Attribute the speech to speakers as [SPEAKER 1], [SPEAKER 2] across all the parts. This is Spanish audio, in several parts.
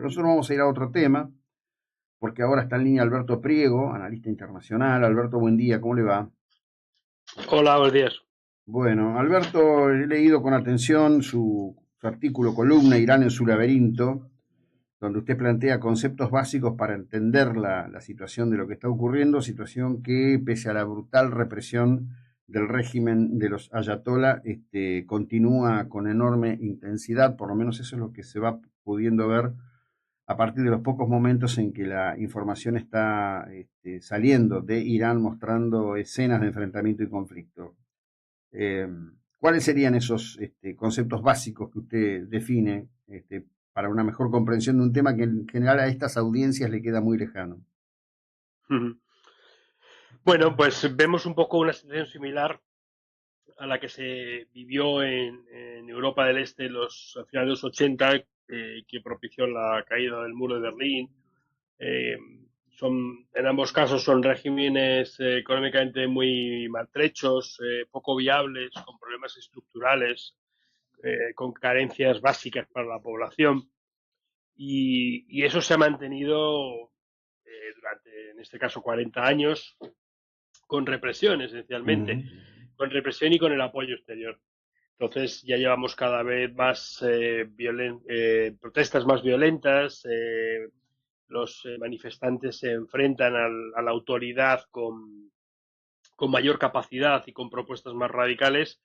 [SPEAKER 1] nosotros vamos a ir a otro tema, porque ahora está en línea Alberto Priego, analista internacional. Alberto, buen día, ¿cómo le va?
[SPEAKER 2] Hola, buenos días.
[SPEAKER 1] Bueno, Alberto, he leído con atención su artículo, columna Irán en su laberinto, donde usted plantea conceptos básicos para entender la situación de lo que está ocurriendo, situación que, pese a la brutal represión del régimen de los ayatolá, continúa con enorme intensidad. Por lo menos eso es lo que se va pudiendo ver a partir de los pocos momentos en que la información está saliendo de Irán, mostrando escenas de enfrentamiento y conflicto. Eh, ¿Cuáles serían esos conceptos básicos que usted define para una mejor comprensión de un tema que en general a estas audiencias le queda muy lejano?
[SPEAKER 2] Ujú. Bueno, pues vemos un poco una situación similar a la que se vivió en Europa del Este a finales de los 80, que propició la caída del muro de Berlín. Eh, en ambos casos son regímenes económicamente muy maltrechos, poco viables, con problemas estructurales, con carencias básicas para la población. Y eso se ha mantenido durante, en este caso, 40 años, con represión esencialmente,
[SPEAKER 1] Ujú.
[SPEAKER 2] con represión y con el apoyo exterior. Entonces ya llevamos cada vez más protestas más violentas, los manifestantes se enfrentan a la autoridad con mayor capacidad y con propuestas más radicales,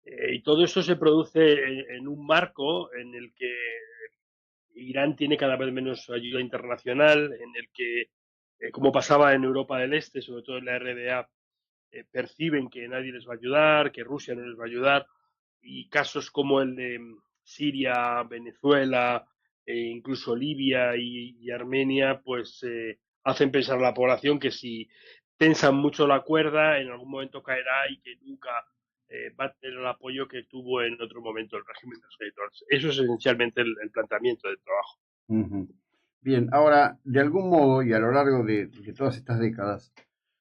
[SPEAKER 2] y todo eso se produce en un marco en el que Irán tiene cada vez menos ayuda internacional, en el que, como pasaba en Europa del Este, sobre todo en la RDA, perciben que nadie les va a ayudar, que Rusia no les va a ayudar, y casos como el de Siria, Venezuela, incluso Libia y Armenia, pues hacen pensar a la población que si tensan mucho la cuerda, en algún momento caerá y que nunca va a tener el apoyo que tuvo en otro momento el régimen de los ayatollahs. Eso es esencialmente el planteamiento del trabajo.
[SPEAKER 1] Ujú. Bien, ahora, de algún modo y a lo largo de todas estas décadas,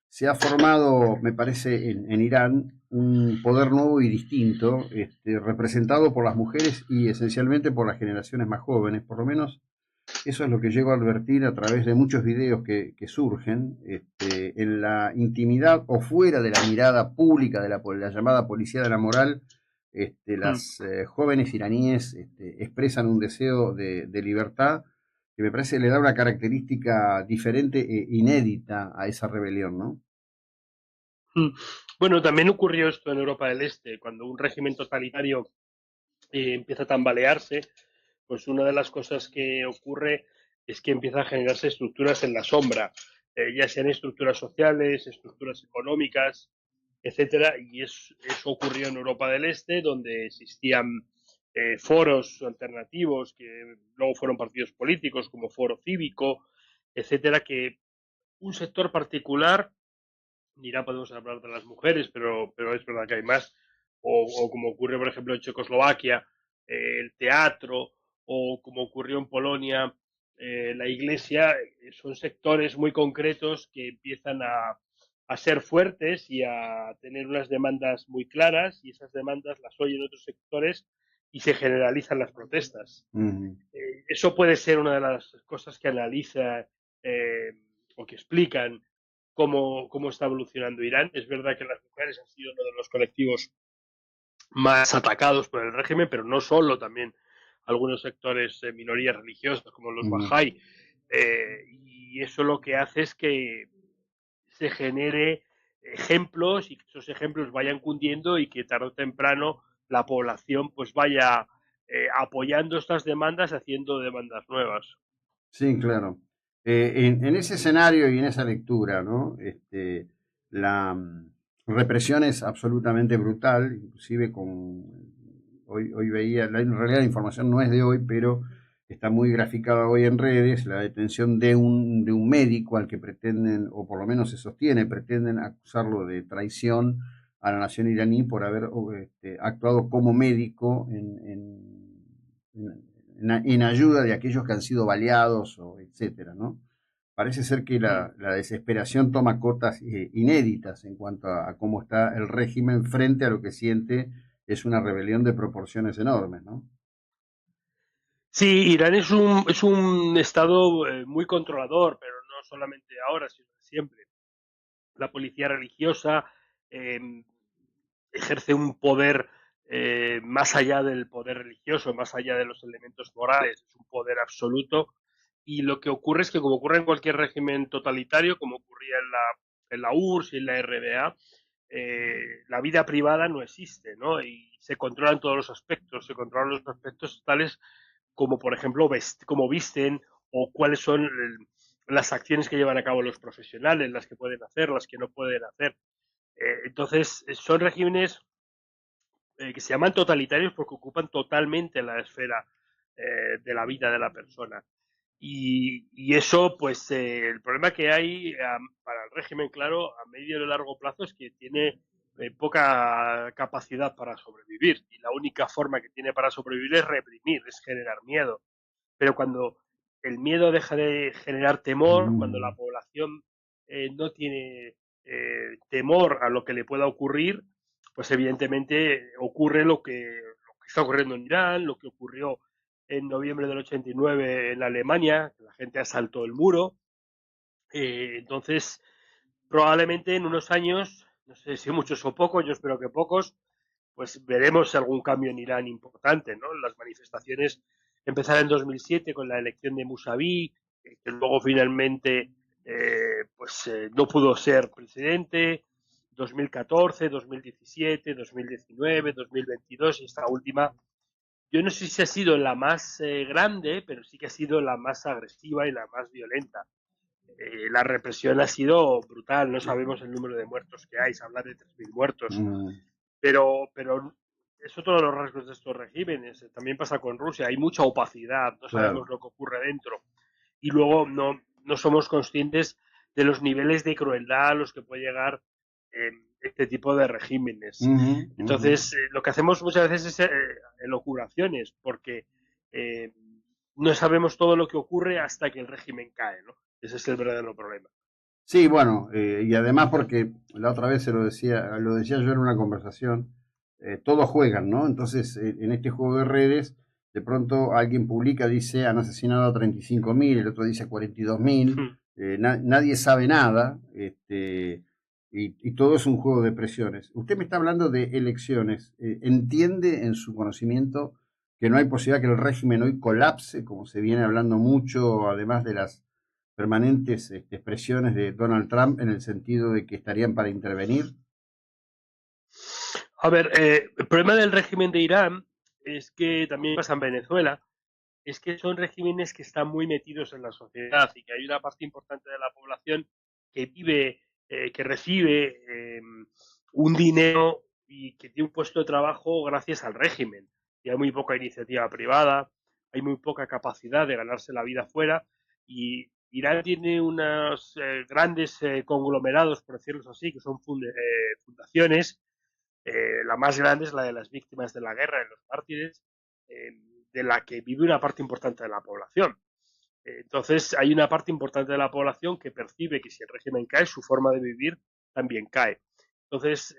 [SPEAKER 1] se ha formado, me parece, en Irán un poder nuevo y distinto, representado por las mujeres y esencialmente por las generaciones más jóvenes. Por lo menos eso es lo que llego a advertir a través de muchos videos que surgen en la intimidad o fuera de la mirada pública de la llamada policía de la moral. Las jóvenes iraníes expresan un deseo de libertad que me parece le da una característica diferente e inédita a esa rebelión, ¿no?
[SPEAKER 2] Bueno, también ocurrió esto en Europa del Este, cuando un régimen totalitario empieza a tambalearse, pues una de las cosas que ocurre es que empieza a generarse estructuras en la sombra, ya sean estructuras sociales, estructuras económicas, etcétera, y eso ocurrió en Europa del Este, donde existían foros alternativos que luego fueron partidos políticos, como Foro Cívico, etcétera, que un sector particular, ya podemos hablar de las mujeres, pero es verdad que hay más, o como ocurre, por ejemplo, en Checoslovaquia, el teatro, o como ocurrió en Polonia, la iglesia, son sectores muy concretos que empiezan a ser fuertes y a tener unas demandas muy claras, y esas demandas las oyen otros sectores y se generalizan las protestas.
[SPEAKER 1] Ujú.
[SPEAKER 2] Eso puede ser una de las cosas que analiza eh, o que explican cómo está evolucionando Irán. Es verdad que las mujeres han sido uno de los colectivos más atacados por el régimen, pero no solo, también algunos sectores de minorías religiosas como los
[SPEAKER 1] Ujú.
[SPEAKER 2] Bahá'í. Y eso lo que hace es que se genere ejemplos y que esos ejemplos vayan cundiendo y que tarde o temprano la población pues vaya apoyando estas demandas, haciendo demandas nuevas.
[SPEAKER 1] Sí, claro. En ese escenario y en esa lectura, ¿no? La represión es absolutamente brutal, inclusive hoy veía, en realidad la información no es de hoy, pero está muy graficada hoy en redes, la detención de un médico al que pretenden, o por lo menos se sostiene, pretenden acusarlo de traición a la nación iraní por haber actuado como médico en ayuda de aquellos que han sido baleados o etcétera, ¿no? Parece ser que la desesperación toma cotas inéditas en cuanto a cómo está el régimen frente a lo que siente es una rebelión de proporciones enormes, ¿no?
[SPEAKER 2] Sí, Irán es un estado muy controlador, pero no solamente ahora, sino siempre. La policía religiosa eh, ejerce un poder más allá del poder religioso, más allá de los elementos morales, es un poder absoluto. Y lo que ocurre es que, como ocurre en cualquier régimen totalitario, como ocurría en la URSS y en la RDA, la vida privada no existe, ¿no? Y se controlan todos los aspectos, se controlan los aspectos tales como, por ejemplo, cómo visten o cuáles son las acciones que llevan a cabo los profesionales, las que pueden hacer, las que no pueden hacer. Entonces, son regímenes que se llaman totalitarios porque ocupan totalmente la esfera de la vida de la persona. Y eso, pues, el problema que hay para el régimen, claro, a medio y largo plazo es que tiene poca capacidad para sobrevivir. Y la única forma que tiene para sobrevivir es reprimir, es generar miedo. Pero cuando el miedo deja de generar temor, cuando la
[SPEAKER 1] Mm,
[SPEAKER 2] población no tiene temor a lo que le pueda ocurrir, pues evidentemente ocurre lo que está ocurriendo en Irán, lo que ocurrió en noviembre del 89 en Alemania, que la gente asaltó el muro. Entonces, probablemente en unos años, no sé si muchos o pocos, yo espero que pocos, pues veremos algún cambio en Irán importante, ¿no? Las manifestaciones empezaron en 2007 con la elección de Musavi, que luego finalmente no pudo ser presidente, 2014, 2017, 2019, 2022 y esta última. Yo no sé si ha sido la más grande, pero sí que ha sido la más agresiva y la más violenta. La represión ha sido brutal, no sabemos el número de muertos que hay, se habla de 3.000 muertos,
[SPEAKER 1] mm,
[SPEAKER 2] pero es otro de los rasgos de estos regímenes. También pasa con Rusia, hay mucha opacidad, no sabemos
[SPEAKER 1] claro.
[SPEAKER 2] lo que ocurre dentro. Y luego no somos conscientes de los niveles de crueldad a los que puede llegar este tipo de regímenes.
[SPEAKER 1] Ujú, ujú.
[SPEAKER 2] Entonces, lo que hacemos muchas veces es elocuraciones, porque eh, no sabemos todo lo que ocurre hasta que el régimen cae, ¿no? Ese es el verdadero problema.
[SPEAKER 1] Sí, bueno, y además porque la otra vez se lo decía yo en una conversación, todos juegan, ¿no? Entonces, en este juego de redes, de pronto alguien publica, dice, han asesinado a 35.000, el otro dice 42.000, nadie sabe nada, y todo es un juego de presiones. Usted me está hablando de elecciones, ¿entiende en su conocimiento que no hay posibilidad que el régimen hoy colapse, como se viene hablando mucho, además de las permanentes expresiones de Donald Trump en el sentido de que estarían para intervenir?
[SPEAKER 2] A ver, el problema del régimen de Irán es que también pasa en Venezuela, es que son regímenes que están muy metidos en la sociedad y que hay una parte importante de la población que vive, que recibe un dinero y que tiene un puesto de trabajo gracias al régimen. Y hay muy poca iniciativa privada, hay muy poca capacidad de ganarse la vida fuera y Irán tiene unos grandes conglomerados, por decirlo así, que son fundaciones. La más grande es la de las víctimas de la guerra, de los mártires, eh, de la que vive una parte importante de la población. Entonces, hay una parte importante de la población que percibe que si el régimen cae, su forma de vivir también cae. Entonces,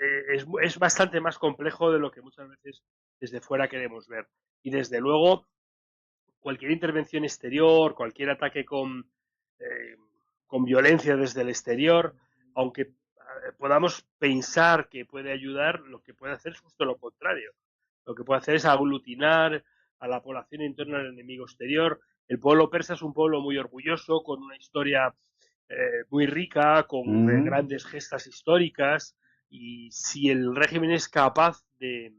[SPEAKER 2] es bastante más complejo de lo que muchas veces desde fuera queremos ver. Y desde luego, cualquier intervención exterior, cualquier ataque con violencia desde el exterior, aunque podamos pensar que puede ayudar, lo que puede hacer es justo lo contrario. Lo que puede hacer es aglutinar a la población en torno al enemigo exterior. El pueblo persa es un pueblo muy orgulloso, con una historia muy rica, con
[SPEAKER 1] Ujú.
[SPEAKER 2] grandes gestas históricas, y si el régimen es capaz de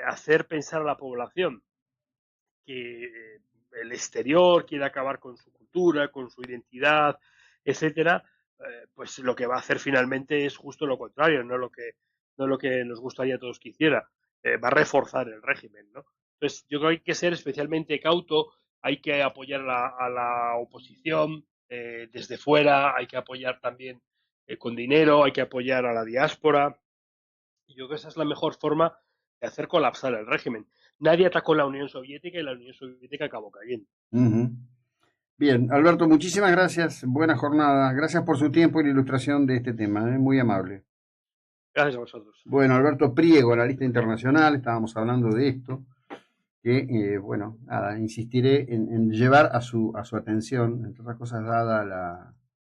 [SPEAKER 2] hacer pensar a la población que el exterior quiere acabar con su cultura, con su identidad, etcétera, pues lo que va a hacer finalmente es justo lo contrario, no lo que nos gustaría a todos que hiciera. Va a reforzar el régimen, ¿no? Entonces, yo creo que hay que ser especialmente cauto, hay que apoyar a la oposición desde fuera, hay que apoyar también con dinero, hay que apoyar a la diáspora. Yo creo que esa es la mejor forma de hacer colapsar el régimen. Nadie atacó la Unión Soviética y la Unión Soviética acabó cayendo.
[SPEAKER 1] Ujú. Bien, Alberto, muchísimas gracias. Buena jornada. Gracias por su tiempo y la ilustración de este tema, muy amable.
[SPEAKER 2] Gracias a vosotros.
[SPEAKER 1] Bueno, Alberto Priego, analista internacional, estábamos hablando de esto. que, bueno, nada, insistiré en llevar a su atención, entre otras cosas, dada